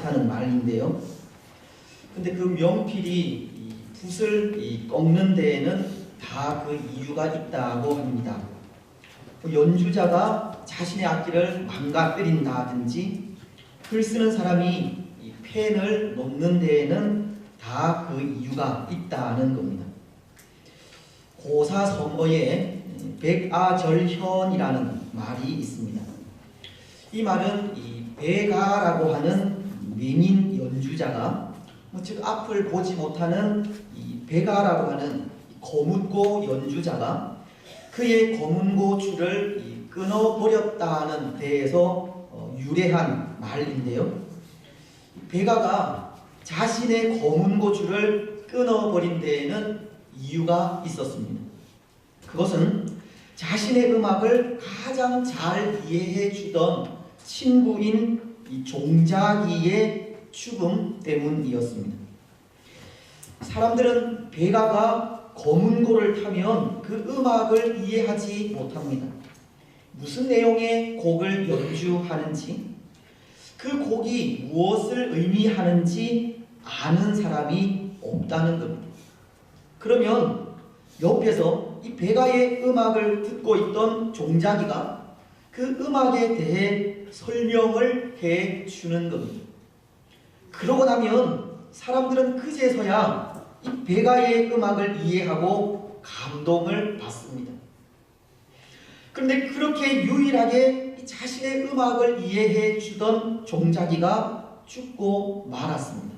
않다는 말인데요. 근데 그 명필이 이 붓을 꺾는 데에는 다 그 이유가 있다고 합니다. 그 연주자가 자신의 악기를 망가뜨린다든지, 글 쓰는 사람이 이 펜을 놓는 데에는 다 그 이유가 있다는 겁니다. 고사성어에 백아절현이라는 말이 있습니다. 이 말은 이 백아라고 하는 맹인 연주자가, 즉 앞을 보지 못하는 이 백아라고 하는 거문고 연주자가 그의 거문고 줄을 끊어버렸다는 데에서 유래한 말인데요. 백아가 자신의 거문고 줄을 끊어버린 데에는 이유가 있었습니다. 그것은 자신의 음악을 가장 잘 이해해 주던 친구인 이 종자기의 죽음 때문이었습니다. 사람들은 백아가 거문고를 타면 그 음악을 이해하지 못합니다. 무슨 내용의 곡을 연주하는지, 그 곡이 무엇을 의미하는지 아는 사람이 없다는 겁니다. 그러면 옆에서 이 백아의 음악을 듣고 있던 종자기가 그 음악에 대해 설명을 해 주는 겁니다. 그러고 나면 사람들은 그제서야 이 백아의 음악을 이해하고 감동을 받습니다. 그런데 그렇게 유일하게 자신의 음악을 이해해 주던 종자기가 죽고 말았습니다.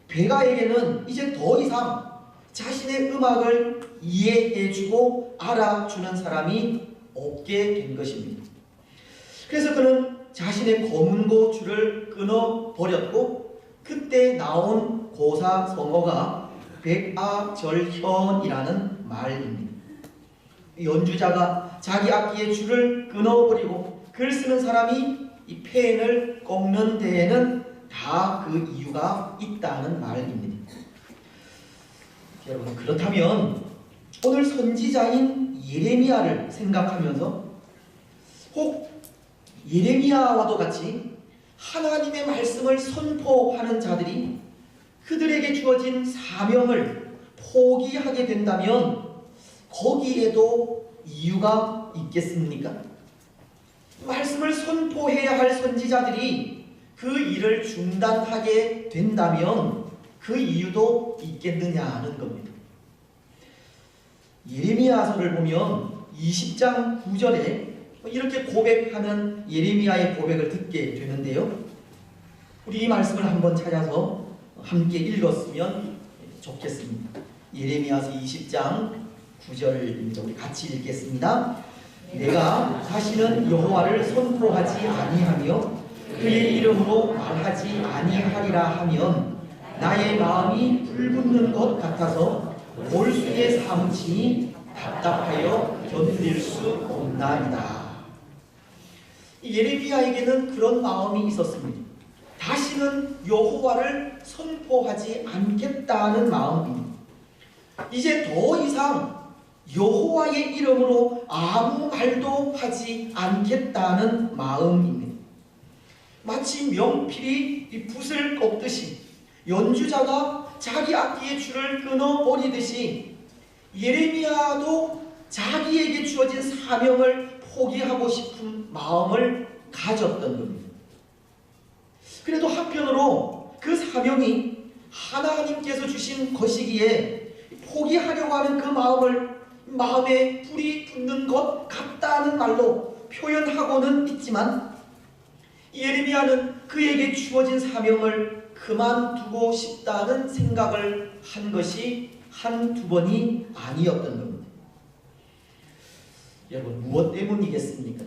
백아에게는 이제 더 이상 자신의 음악을 이해해주고 알아주는 사람이 없게 된 것입니다. 그래서 그는 자신의 거문고 줄을 끊어버렸고, 그때 나온 고사성어가 백아절현이라는 말입니다. 연주자가 자기 악기의 줄을 끊어버리고 글 쓰는 사람이 이 펜을 꺾는 데에는 다 그 이유가 있다는 말입니다. 여러분, 그렇다면 오늘 선지자인 예레미야를 생각하면서 혹 예레미야와도 같이 하나님의 말씀을 선포하는 자들이 그들에게 주어진 사명을 포기하게 된다면 거기에도 이유가 있겠습니까? 말씀을 선포해야 할 선지자들이 그 일을 중단하게 된다면 그 이유도 있겠느냐는 겁니다. 예레미야서를 보면 20장 9절에 이렇게 고백하는 예레미야의 고백을 듣게 되는데요. 우리 이 말씀을 한번 찾아서 함께 읽었으면 좋겠습니다. 예레미야서 20장 9절입니다. 우리 같이 읽겠습니다. 내가 다시는 여호와를 선포하지 아니하며 그의 이름으로 말하지 아니하리라 하면 나의 마음이 불붙는 것 같아서 골수에 사무치니 답답하여 견딜 수 없나이다. 예레미야에게는 그런 마음이 있었습니다. 다시는 여호와를 선포하지 않겠다는 마음입니다. 이제 더 이상 여호와의 이름으로 아무 말도 하지 않겠다는 마음입니다. 마치 명필이 이 붓을 꺾듯이, 연주자가 자기 악기의 줄을 끊어버리듯이 예레미야도 자기에게 주어진 사명을 포기하고 싶은 마음을 가졌던 겁니다. 그래도 한편으로 그 사명이 하나님께서 주신 것이기에 포기하려고 하는 그 마음에 불이 붙는 것 같다는 말로 표현하고는 있지만, 예레미야는 그에게 주어진 사명을 그만두고 싶다는 생각을 한 것이 한두 번이 아니었던 겁니다. 여러분, 무엇 때문이겠습니까?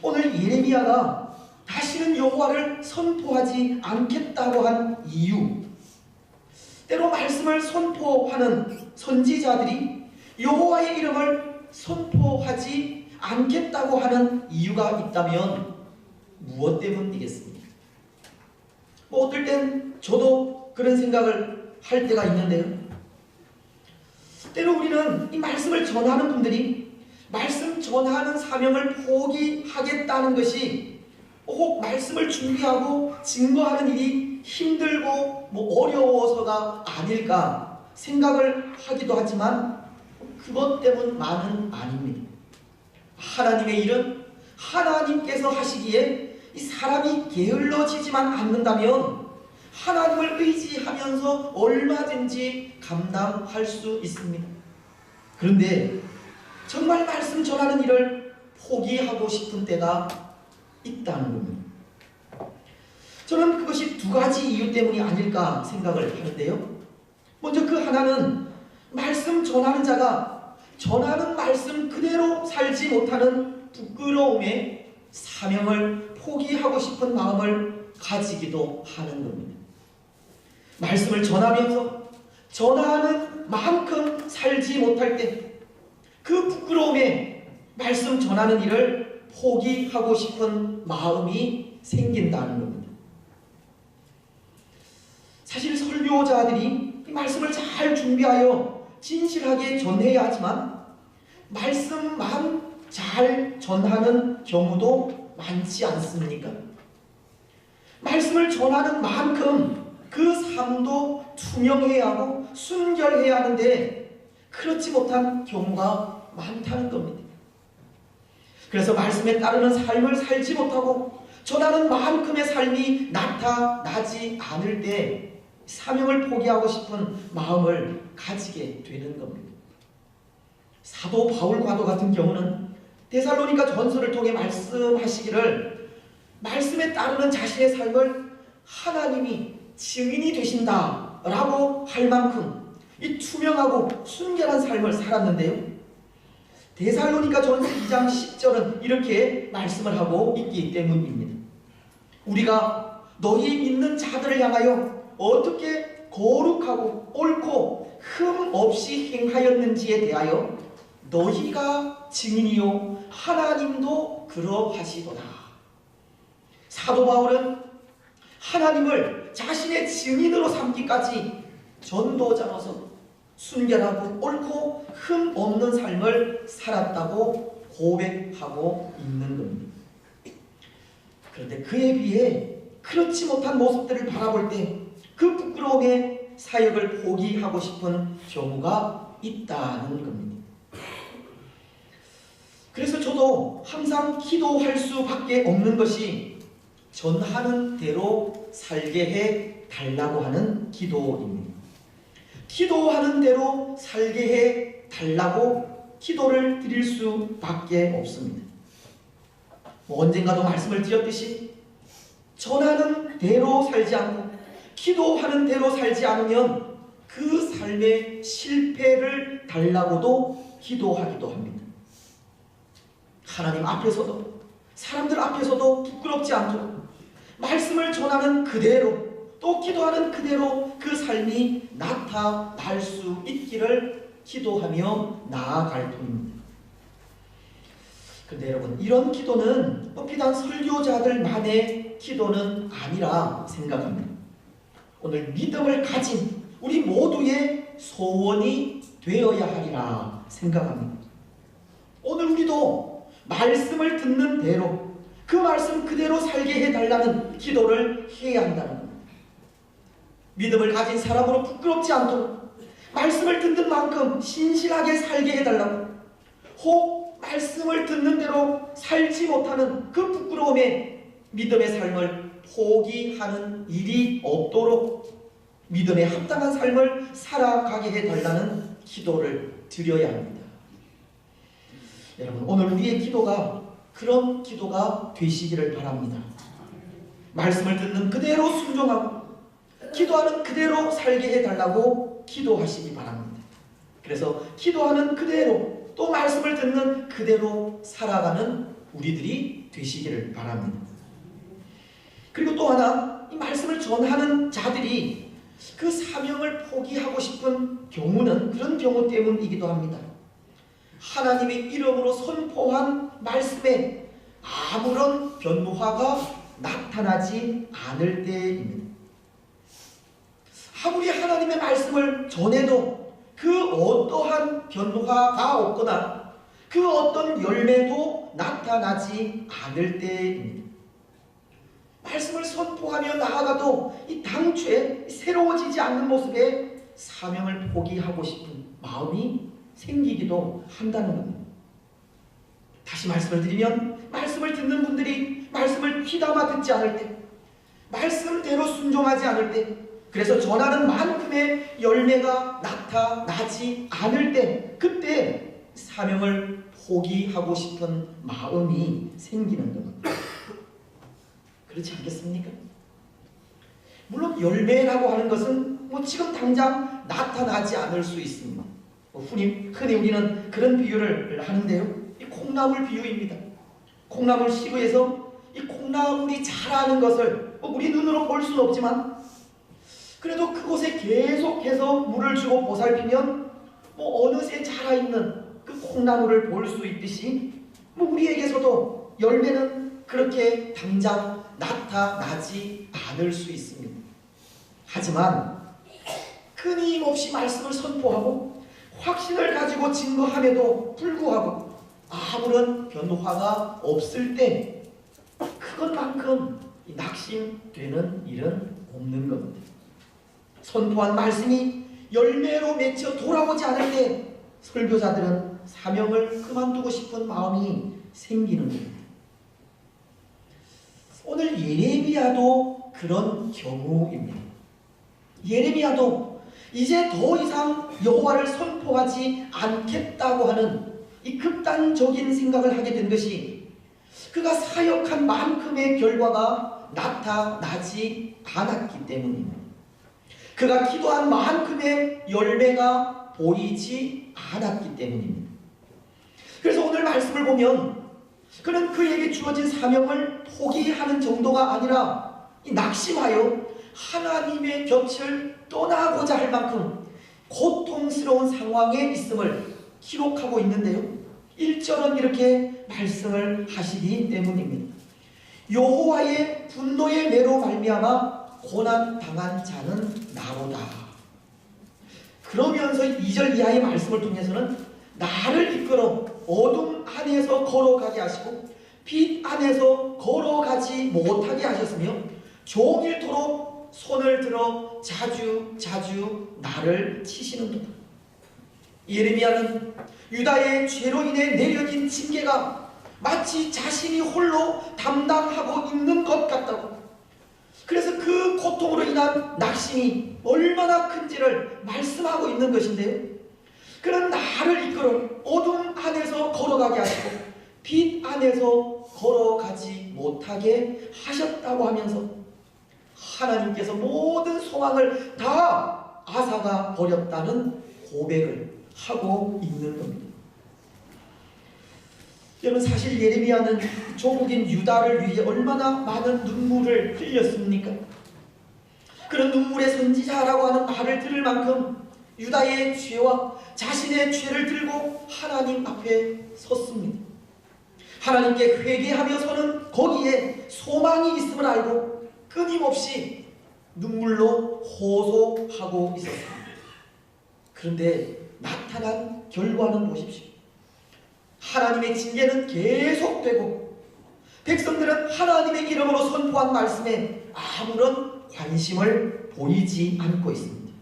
오늘 예레미야가 다시는 여호와를 선포하지 않겠다고 한 이유, 때로 말씀을 선포하는 선지자들이 여호와의 이름을 선포하지 않겠다고 하는 이유가 있다면 무엇 때문이겠습니까? 어떨 땐 저도 그런 생각을 할 때가 있는데요. 때로 우리는 이 말씀을 전하는 분들이 말씀 전하는 사명을 포기하겠다는 것이 혹 말씀을 준비하고 증거하는 일이 힘들고 어려워서가 아닐까 생각을 하기도 하지만 그것 때문만은 아닙니다. 하나님의 일은 하나님께서 하시기에 이 사람이 게을러지지만 않는다면 하나님을 의지하면서 얼마든지 감당할 수 있습니다. 그런데 정말 말씀 전하는 일을 포기하고 싶은 때가 있다는 겁니다. 저는 그것이 두 가지 이유 때문이 아닐까 생각을 하는데요. 먼저 그 하나는 말씀 전하는 자가 전하는 말씀 그대로 살지 못하는 부끄러움에 사명을 포기하고 싶은 마음을 가지기도 하는 겁니다. 말씀을 전하면서 전하는 만큼 살지 못할 때 그 부끄러움에 말씀 전하는 일을 포기하고 싶은 마음이 생긴다는 겁니다. 사실 설교자들이 이 말씀을 잘 준비하여 진실하게 전해야 하지만 말씀만 잘 전하는 경우도 많지 않습니까? 말씀을 전하는 만큼 그 삶도 투명해야 하고 순결해야 하는데 그렇지 못한 경우가 많다는 겁니다. 그래서 말씀에 따르는 삶을 살지 못하고 전하는 만큼의 삶이 나타나지 않을 때 사명을 포기하고 싶은 마음을 가지게 되는 겁니다. 사도 바울과도 같은 경우는 데살로니가 전서를 통해 말씀하시기를 말씀에 따르는 자신의 삶을 하나님이 증인이 되신다라고 할 만큼 이 투명하고 순결한 삶을 살았는데요. 데살로니가 전서 2장 10절은 이렇게 말씀을 하고 있기 때문입니다. 우리가 너희 믿는 자들을 향하여 어떻게 거룩하고 옳고 흠 없이 행하였는지에 대하여 너희가 증인이요 하나님도 그러하시도다. 사도 바울은 하나님을 자신의 증인으로 삼기까지 전도자로서 순결하고 옳고 흠 없는 삶을 살았다고 고백하고 있는 겁니다. 그런데 그에 비해 그렇지 못한 모습들을 바라볼 때 그 부끄러움에 사역을 포기하고 싶은 경우가 있다는 겁니다. 그래서 저도 항상 기도할 수밖에 없는 것이 전하는 대로 살게 해 달라고 하는 기도입니다. 기도하는 대로 살게 해 달라고 기도를 드릴 수밖에 없습니다. 언젠가도 말씀을 드렸듯이 전하는 대로 살지 않고 기도하는 대로 살지 않으면 그 삶의 실패를 달라고도 기도하기도 합니다. 하나님 앞에서도 사람들 앞에서도 부끄럽지 않도록 말씀을 전하는 그대로 또 기도하는 그대로 그 삶이 나타날 수 있기를 기도하며 나아갈 뿐입니다. 그런데 여러분, 이런 기도는 비단 설교자들만의 기도는 아니라 생각합니다. 오늘 믿음을 가진 우리 모두의 소원이 되어야 하리라 생각합니다. 오늘 우리도 말씀을 듣는 대로 그 말씀 그대로 살게 해달라는 기도를 해야 한다는 겁니다. 믿음을 가진 사람으로 부끄럽지 않도록 말씀을 듣는 만큼 신실하게 살게 해달라고, 혹 말씀을 듣는 대로 살지 못하는 그 부끄러움에 믿음의 삶을 포기하는 일이 없도록 믿음에 합당한 삶을 살아가게 해달라는 기도를 드려야 합니다. 여러분, 오늘 우리의 기도가 그런 기도가 되시기를 바랍니다. 말씀을 듣는 그대로 순종하고 기도하는 그대로 살게 해달라고 기도하시기 바랍니다. 그래서 기도하는 그대로 또 말씀을 듣는 그대로 살아가는 우리들이 되시기를 바랍니다. 그리고 또 하나, 이 말씀을 전하는 자들이 그 사명을 포기하고 싶은 경우는 그런 경우 때문이기도 합니다. 하나님의 이름으로 선포한 말씀에 아무런 변화가 나타나지 않을 때입니다. 아무리 하나님의 말씀을 전해도 그 어떠한 변화가 없거나 그 어떤 열매도 나타나지 않을 때입니다. 말씀을 선포하며 나아가도 이 당초에 새로워지지 않는 모습에 사명을 포기하고 싶은 마음이 생기기도 한다는 겁니다. 다시 말씀을 드리면, 말씀을 듣는 분들이 말씀을 귀담아 듣지 않을 때, 말씀대로 순종하지 않을 때, 그래서 전하는 만큼의 열매가 나타나지 않을 때, 그때 사명을 포기하고 싶은 마음이 생기는 겁니다. 그렇지 않겠습니까? 물론 열매라고 하는 것은 지금 당장 나타나지 않을 수 있습니다. 흔히 우리는 그런 비유를 하는데요, 이 콩나물 비유입니다. 콩나물 시루에서 이 콩나물이 자라는 것을 우리 눈으로 볼 수는 없지만, 그래도 그곳에 계속해서 물을 주고 보살피면 어느새 자라있는 그 콩나물을 볼 수 있듯이, 우리에게서도 열매는 그렇게 당장 나타나지 않을 수 있습니다. 하지만 끊임없이 말씀을 선포하고 확신을 가지고 증거함에도 불구하고 아무런 변화가 없을 때, 그것만큼 낙심되는 일은 없는 겁니다. 선포한 말씀이 열매로 맺혀 돌아오지 않을 때 설교자들은 사명을 그만두고 싶은 마음이 생기는 겁니다. 오늘 예레미야도 그런 경우입니다. 예레미야도 이제 더 이상 여호와를 선포하지 않겠다고 하는 이 극단적인 생각을 하게 된 것이, 그가 사역한 만큼의 결과가 나타나지 않았기 때문입니다. 그가 기도한 만큼의 열매가 보이지 않았기 때문입니다. 그래서 오늘 말씀을 보면 그는 그에게 주어진 사명을 포기하는 정도가 아니라 낙심하여 하나님의 곁을 떠나고자 할 만큼 고통스러운 상황에 있음을 기록하고 있는데요, 1절은 이렇게 말씀을 하시기 때문입니다. 여호와의 분노의 매로 말미암아 고난당한 자는 나로다. 그러면서 2절 이하의 말씀을 통해서는 나를 이끌어 어둠 안에서 걸어가게 하시고 빛 안에서 걸어가지 못하게 하셨으며 종일토록 손을 들어 자주 나를 치시는도다. 예레미야는 유다의 죄로 인해 내려진 징계가 마치 자신이 홀로 담당하고 있는 것 같다고, 그래서 그 고통으로 인한 낙심이 얼마나 큰지를 말씀하고 있는 것인데요, 그는 나를 이끌어 어둠 안에서 걸어가게 하시고 빛 안에서 걸어가지 못하게 하셨다고 하면서 하나님께서 모든 소망을 다 앗아가 버렸다는 고백을 하고 있는 겁니다. 여러분, 사실 예레미야는 조국인 유다를 위해 얼마나 많은 눈물을 흘렸습니까? 그런 눈물의 선지자라고 하는 말을 들을 만큼 유다의 죄와 자신의 죄를 들고 하나님 앞에 섰습니다. 하나님께 회개하며서는 거기에 소망이 있음을 알고 끊임없이 눈물로 호소하고 있었습니다. 그런데 나타난 결과는 보십시오. 하나님의 징계는 계속되고 백성들은 하나님의 이름으로 선포한 말씀에 아무런 관심을 보이지 않고 있습니다.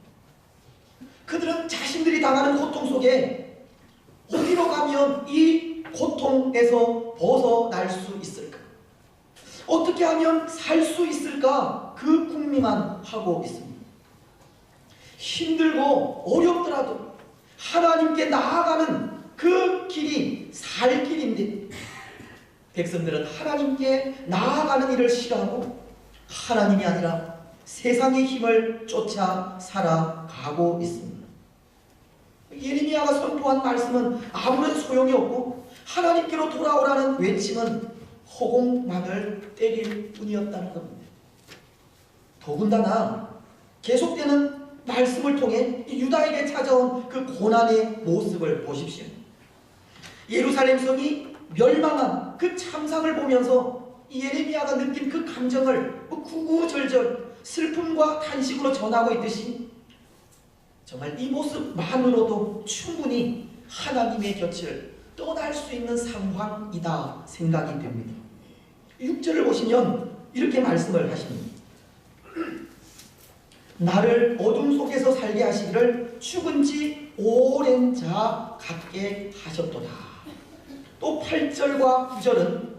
그들은 자신들이 당하는 고통 속에 어디로 가면 이 고통에서 벗어날 수 있을까? 어떻게 하면 살 수 있을까? 그 궁리만 하고 있습니다. 힘들고 어렵더라도 하나님께 나아가는 그 길이 살 길인데, 백성들은 하나님께 나아가는 일을 싫어하고 하나님이 아니라 세상의 힘을 쫓아 살아가고 있습니다. 예레미야가 선포한 말씀은 아무런 소용이 없고 하나님께로 돌아오라는 외침은 허공만을 때릴 뿐이었다는 겁니다. 더군다나 계속되는 말씀을 통해 유다에게 찾아온 그 고난의 모습을 보십시오. 예루살렘 성이 멸망한 그 참상을 보면서 예레미야가 느낀 그 감정을 구구절절 슬픔과 탄식으로 전하고 있듯이, 정말 이 모습만으로도 충분히 하나님의 곁을 떠날 수 있는 상황이다 생각이 됩니다. 6절을 보시면 이렇게 말씀을 하십니다. 나를 어둠 속에서 살게 하시기를 죽은 지 오랜 자 같게 하셨도다. 또 8절과 9절은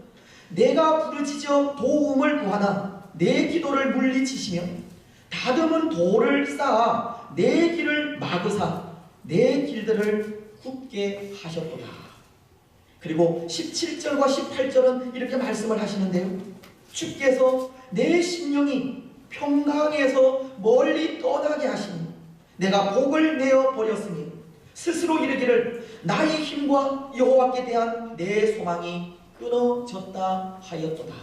내가 부르짖어 도움을 구하나 내 기도를 물리치시며 다듬은 돌을 쌓아 내 길을 막으사 내 길들을 굳게 하셨도다. 그리고 17절과 18절은 이렇게 말씀을 하시는데요. 주께서 내 심령이 평강에서 멀리 떠나게 하시니 내가 복을 내어 버렸으니 스스로 이르기를 나의 힘과 여호와께 대한 내 소망이 끊어졌다 하였도다.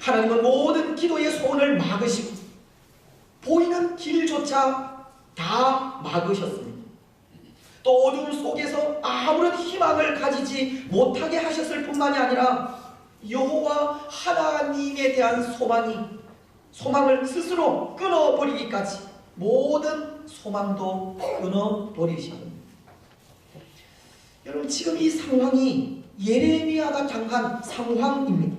하나님은 모든 기도의 소원을 막으시고 보이는 길조차 다 막으셨습니다. 또 어둠 속에서 아무런 희망을 가지지 못하게 하셨을 뿐만이 아니라 여호와 하나님에 대한 소망을 스스로 끊어버리기까지 모든 소망도 끊어버리시는. 여러분, 지금 이 상황이 예레미야가 당한 상황입니다.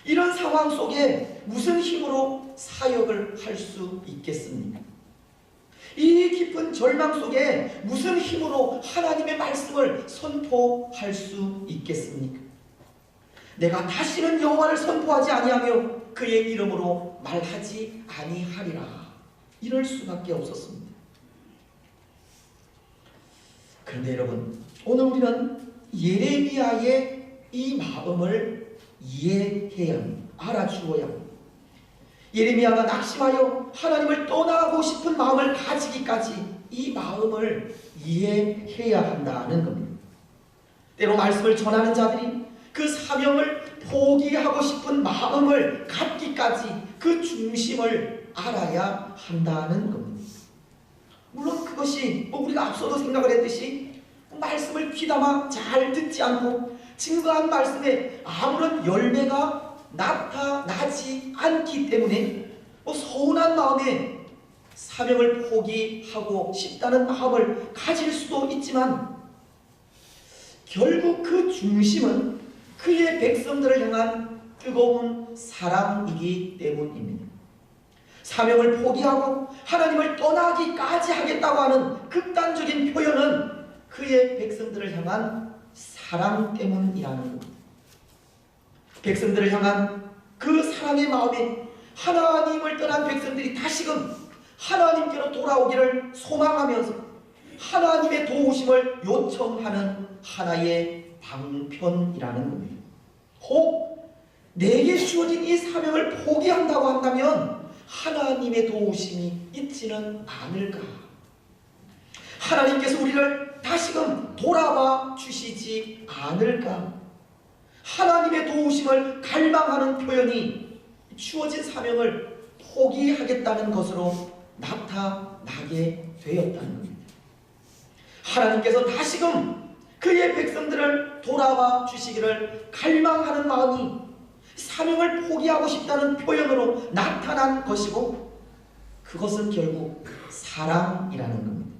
이런 상황 속에 무슨 힘으로 사역을 할 수 있겠습니까? 이 깊은 절망 속에 무슨 힘으로 하나님의 말씀을 선포할 수 있겠습니까? 내가 다시는 여호와를 선포하지 아니하며 그의 이름으로 말하지 아니하리라. 이럴 수밖에 없었습니다. 그런데 여러분, 오늘 우리는 예레미야의 이 마음을 이해해야 합니다. 알아주어야 합니다. 예레미야가 낙심하여 하나님을 떠나고 싶은 마음을 가지기까지 이 마음을 이해해야 한다는 겁니다. 때로 말씀을 전하는 자들이 그 사명을 포기하고 싶은 마음을 갖기까지 그 중심을 알아야 한다는 겁니다. 물론 그것이 우리가 앞서도 생각을 했듯이 말씀을 귀담아 잘 듣지 않고 증거한 말씀에 아무런 열매가 나타나지 않기 때문에 서운한 마음에 사명을 포기하고 싶다는 마음을 가질 수도 있지만 결국 그 중심은 그의 백성들을 향한 뜨거운 사랑이기 때문입니다. 사명을 포기하고 하나님을 떠나기까지 하겠다고 하는 극단적인 표현은 그의 백성들을 향한 사랑 때문이라는 겁니다. 백성들을 향한 그 사랑의 마음에 하나님을 떠난 백성들이 다시금 하나님께로 돌아오기를 소망하면서 하나님의 도우심을 요청하는 하나의 방편이라는 겁니다. 혹 내게 주어진 이 사명을 포기한다고 한다면 하나님의 도우심이 있지는 않을까? 하나님께서 우리를 다시금 돌아봐 주시지 않을까? 하나님의 도우심을 갈망하는 표현이 주어진 사명을 포기하겠다는 것으로 나타나게 되었다는 겁니다. 하나님께서 다시금 그의 백성들을 돌아봐 주시기를 갈망하는 마음이 사명을 포기하고 싶다는 표현으로 나타난 것이고, 그것은 결국 사랑이라는 겁니다.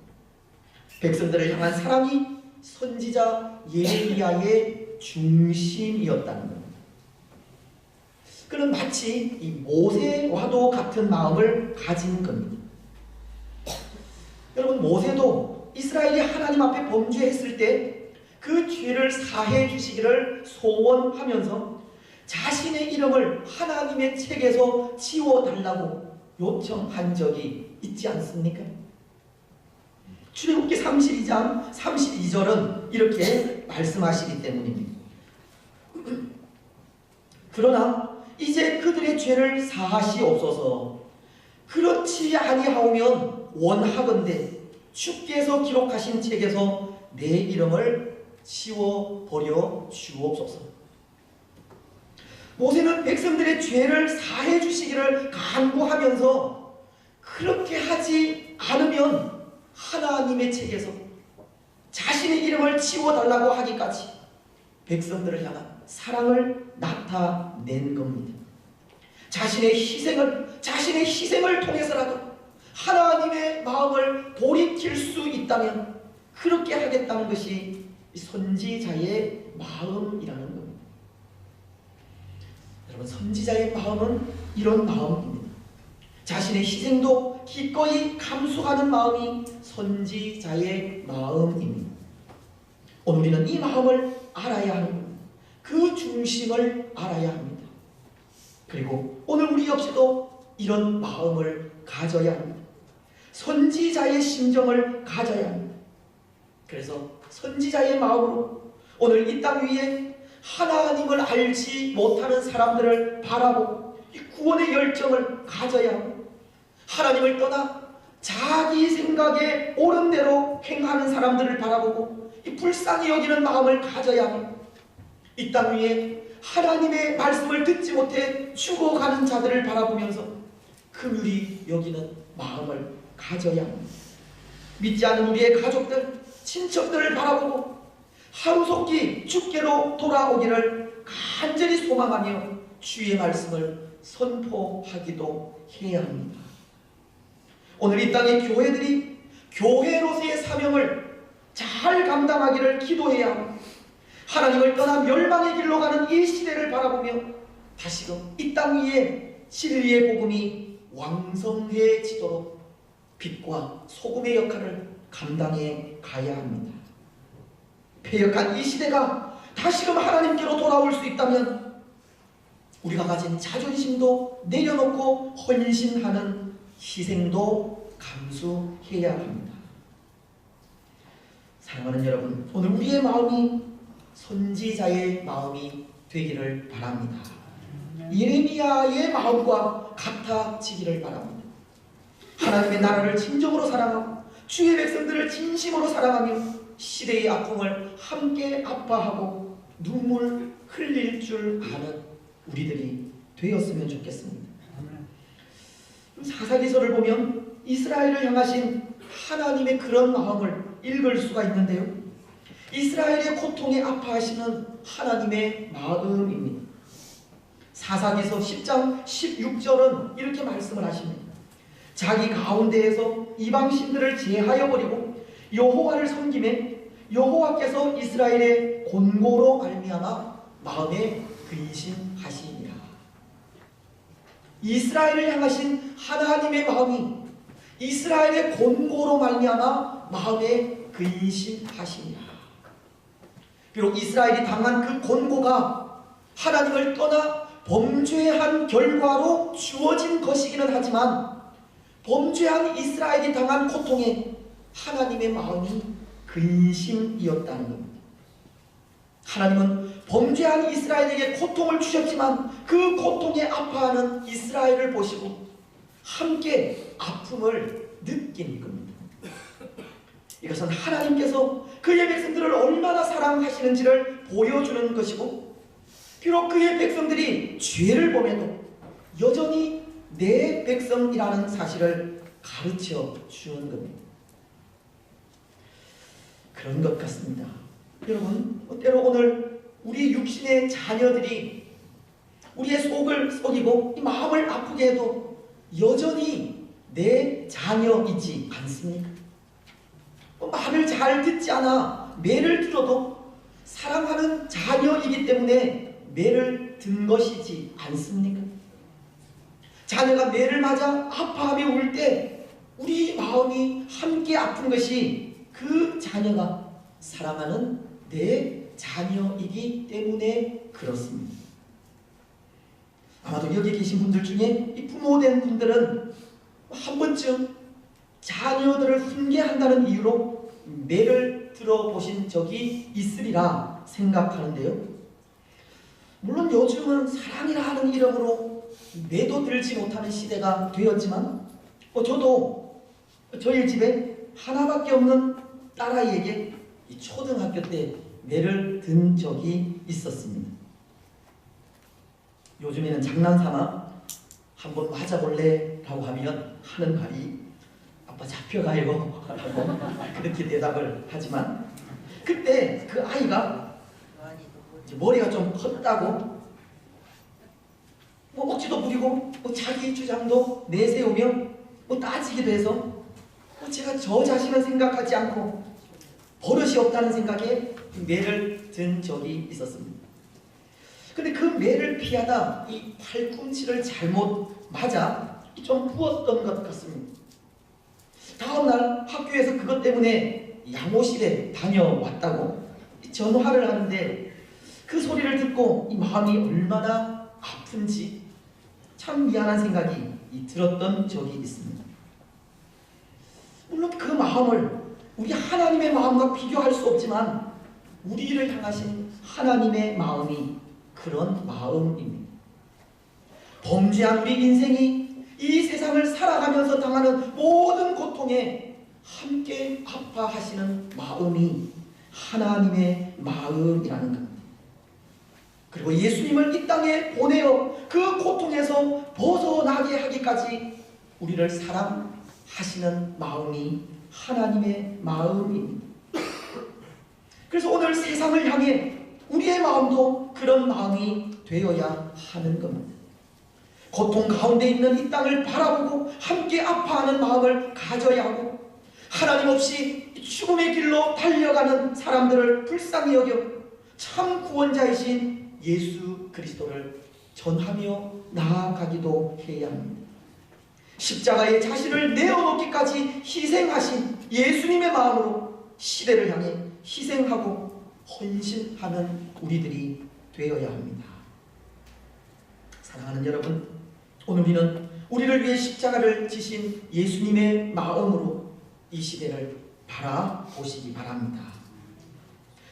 백성들을 향한 사랑이 선지자 예레미야의 중심이었다는 겁니다. 그는 마치 이 모세와도 같은 마음을 가진 겁니다. 여러분, 모세도 이스라엘이 하나님 앞에 범죄했을 때 그 죄를 사해 주시기를 소원하면서 자신의 이름을 하나님의 책에서 지워달라고 요청한 적이 있지 않습니까? 출애굽기 32장 32절은 이렇게 말씀하시기 때문입니다. 그러나 이제 그들의 죄를 사하시옵소서. 그렇지 아니하오면 원하건대 주께서 기록하신 책에서 내 이름을 지워버려 주옵소서. 모세는 백성들의 죄를 사해 주시기를 간구하면서 그렇게 하지 않으면 하나님의 책에서 자신의 이름을 지워달라고 하기까지 백성들을 향한 사랑을 나타낸 겁니다. 자신의 희생을 통해서라도 하나님의 마음을 돌이킬 수 있다면 그렇게 하겠다는 것이 선지자의 마음이라는 겁니다. 여러분, 선지자의 마음은 이런 마음입니다. 자신의 희생도 기꺼이 감수하는 마음이 선지자의 마음입니다. 오늘 우리는 이 마음을 알아야 합니다. 그 중심을 알아야 합니다. 그리고 오늘 우리 역시도 이런 마음을 가져야 합니다. 선지자의 심정을 가져야 합니다. 그래서 선지자의 마음으로 오늘 이 땅 위에 하나님을 알지 못하는 사람들을 바라보고 이 구원의 열정을 가져야 합니다. 하나님을 떠나 자기 생각에 옳은 대로 행하는 사람들을 바라보고 이 불쌍히 여기는 마음을 가져야 합니다. 이 땅 위에 하나님의 말씀을 듣지 못해 죽어가는 자들을 바라보면서 긍휼히 여기는 마음을 가져야 합니다. 믿지 않는 우리의 가족들, 친척들을 바라보고 하루속히 주께로 돌아오기를 간절히 소망하며 주의 말씀을 선포하기도 해야 합니다. 오늘 이 땅의 교회들이 교회로서의 사명을 잘 감당하기를 기도해야 합니다. 하나님을 떠나 멸망의 길로 가는 이 시대를 바라보며 다시금 이 땅 위에 진리의 복음이 왕성해지도록 빛과 소금의 역할을 감당해 가야 합니다. 패역한 이 시대가 다시금 하나님께로 돌아올 수 있다면 우리가 가진 자존심도 내려놓고 헌신하는 희생도 감수해야 합니다. 사랑하는 여러분, 오늘 우리의 마음이 선지자의 마음이 되기를 바랍니다. 예레미야의 마음과 같아지기를 바랍니다. 하나님의 나라를 진정으로 사랑하고 주의 백성들을 진심으로 사랑하며 시대의 아픔을 함께 아파하고 눈물 흘릴 줄 아는 우리들이 되었으면 좋겠습니다. 사사기서를 보면 이스라엘을 향하신 하나님의 그런 마음을 읽을 수가 있는데요. 이스라엘의 고통에 아파하시는 하나님의 마음입니다. 사사기서 10장 16절은 이렇게 말씀을 하십니다. 자기 가운데에서 이방신들을 제하여 버리고 여호와를 섬기매 여호와께서 이스라엘의 곤고로 말미암아 마음에 근심하시니라. 이스라엘을 향하신 하나님의 마음이 이스라엘의 곤고로 말미암아 마음에 근심하시니라. 비록 이스라엘이 당한 그 곤고가 하나님을 떠나 범죄한 결과로 주어진 것이기는 하지만 범죄한 이스라엘이 당한 고통에 하나님의 마음이 근심이었다는 겁니다. 하나님은 범죄한 이스라엘에게 고통을 주셨지만 그 고통에 아파하는 이스라엘을 보시고 함께 아픔을 느낀 겁니다. 이것은 하나님께서 그의 백성들을 얼마나 사랑하시는지를 보여주는 것이고, 비록 그의 백성들이 죄를 범해도 여전히 내 백성이라는 사실을 가르쳐 주는 겁니다. 그런 것 같습니다. 여러분, 때로 오늘 우리 육신의 자녀들이 우리의 속을 썩이고 이 마음을 아프게 해도 여전히 내 자녀이지 않습니까? 말을 잘 듣지 않아 매를 들어도 사랑하는 자녀이기 때문에 매를 든 것이지 않습니까? 자녀가 매를 맞아 아파하며 울 때 우리 마음이 함께 아픈 것이 그 자녀가 사랑하는 내 자녀이기 때문에 그렇습니다. 아마도 여기 계신 분들 중에 이 부모된 분들은 한 번쯤 자녀들을 훈계한다는 이유로 매를 들어보신 적이 있으리라 생각하는데요. 물론 요즘은 사랑이라 하는 이름으로 매도 들지 못하는 시대가 되었지만 저도 저희 집에 하나밖에 없는 딸아이에게 이 초등학교 때 매를 든 적이 있었습니다. 요즘에는 장난삼아 한번 맞아볼래? 라고 하면 하는 말이 아빠 잡혀가요 라고 그렇게 대답을 하지만, 그때 그 아이가 머리가 좀 컸다고 억지도 부리고 자기 주장도 내세우며 따지기도 해서 제가 저 자신을 생각하지 않고 버릇이 없다는 생각에 매를 든 적이 있었습니다. 근데 그 매를 피하다 이 팔꿈치를 잘못 맞아 좀 부었던 것 같습니다. 다음날 학교에서 그것 때문에 양호실에 다녀왔다고 전화를 하는데 그 소리를 듣고 이 마음이 얼마나 아픈지 참 미안한 생각이 들었던 적이 있습니다. 물론 그 마음을 우리 하나님의 마음과 비교할 수 없지만 우리를 향하신 하나님의 마음이 그런 마음입니다. 범죄한 우리 인생이 이 세상을 살아가면서 당하는 모든 고통에 함께 아파하시는 마음이 하나님의 마음이라는 겁니다. 그리고 예수님을 이 땅에 보내어 그 고통에서 벗어나게 하기까지 우리를 사랑하시는 마음이 하나님의 마음입니다. 그래서 오늘 세상을 향해 우리의 마음도 그런 마음이 되어야 하는 겁니다. 고통 가운데 있는 이 땅을 바라보고 함께 아파하는 마음을 가져야 하고, 하나님 없이 죽음의 길로 달려가는 사람들을 불쌍히 여겨 참 구원자이신 예수 그리스도를 전하며 나아가기도 해야 합니다. 십자가에 자신을 내어놓기까지 희생하신 예수님의 마음으로 시대를 향해 희생하고 헌신하는 우리들이 되어야 합니다. 사랑하는 여러분, 오늘 우리는 우리를 위해 십자가를 지신 예수님의 마음으로 이 시대를 바라보시기 바랍니다.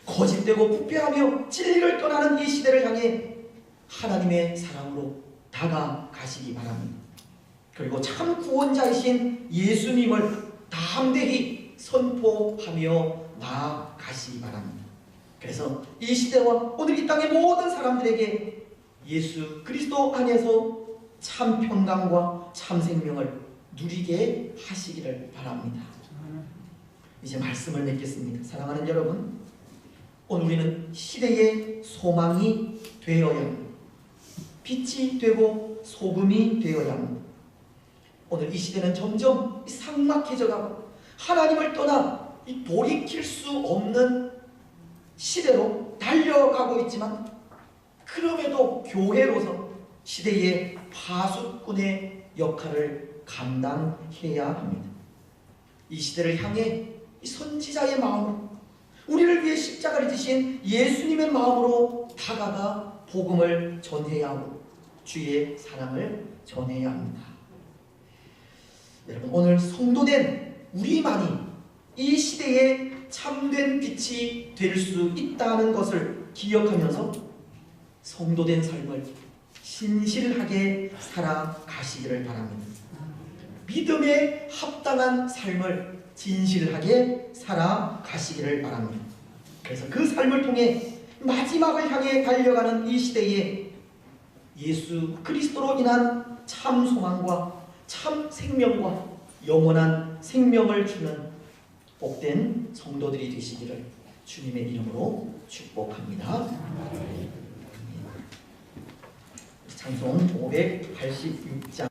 거짓되고 부패하며 진리를 떠나는 이 시대를 향해 하나님의 사랑으로 다가가시기 바랍니다. 그리고 참 구원자이신 예수님을 담대히 선포하며 나아가시기 바랍니다. 그래서 이 시대와 오늘 이 땅의 모든 사람들에게 예수 그리스도 안에서 참 평강과 참 생명을 누리게 하시기를 바랍니다. 이제 말씀을 맺겠습니다. 사랑하는 여러분, 오늘 우리는 시대의 소망이 되어야 합니다. 빛이 되고 소금이 되어야 합니다. 오늘 이 시대는 점점 삭막해져가고 하나님을 떠나 돌이킬 수 없는 시대로 달려가고 있지만, 그럼에도 교회로서 시대의 파수꾼의 역할을 감당해야 합니다. 이 시대를 향해 선지자의 마음으로, 우리를 위해 십자가를 지신 예수님의 마음으로 다가가 복음을 전해야 하고 주의 사랑을 전해야 합니다. 여러분, 오늘 성도된 우리만이 이 시대에 참된 빛이 될 수 있다는 것을 기억하면서 성도된 삶을 신실하게 살아가시기를 바랍니다. 믿음에 합당한 삶을 진실하게 살아가시기를 바랍니다. 그래서 그 삶을 통해 마지막을 향해 달려가는 이 시대에 예수 그리스도로 인한 참 소망과 참 생명과 영원한 생명을 주는 복된 성도들이 되시기를 주님의 이름으로 축복합니다. 찬송 586장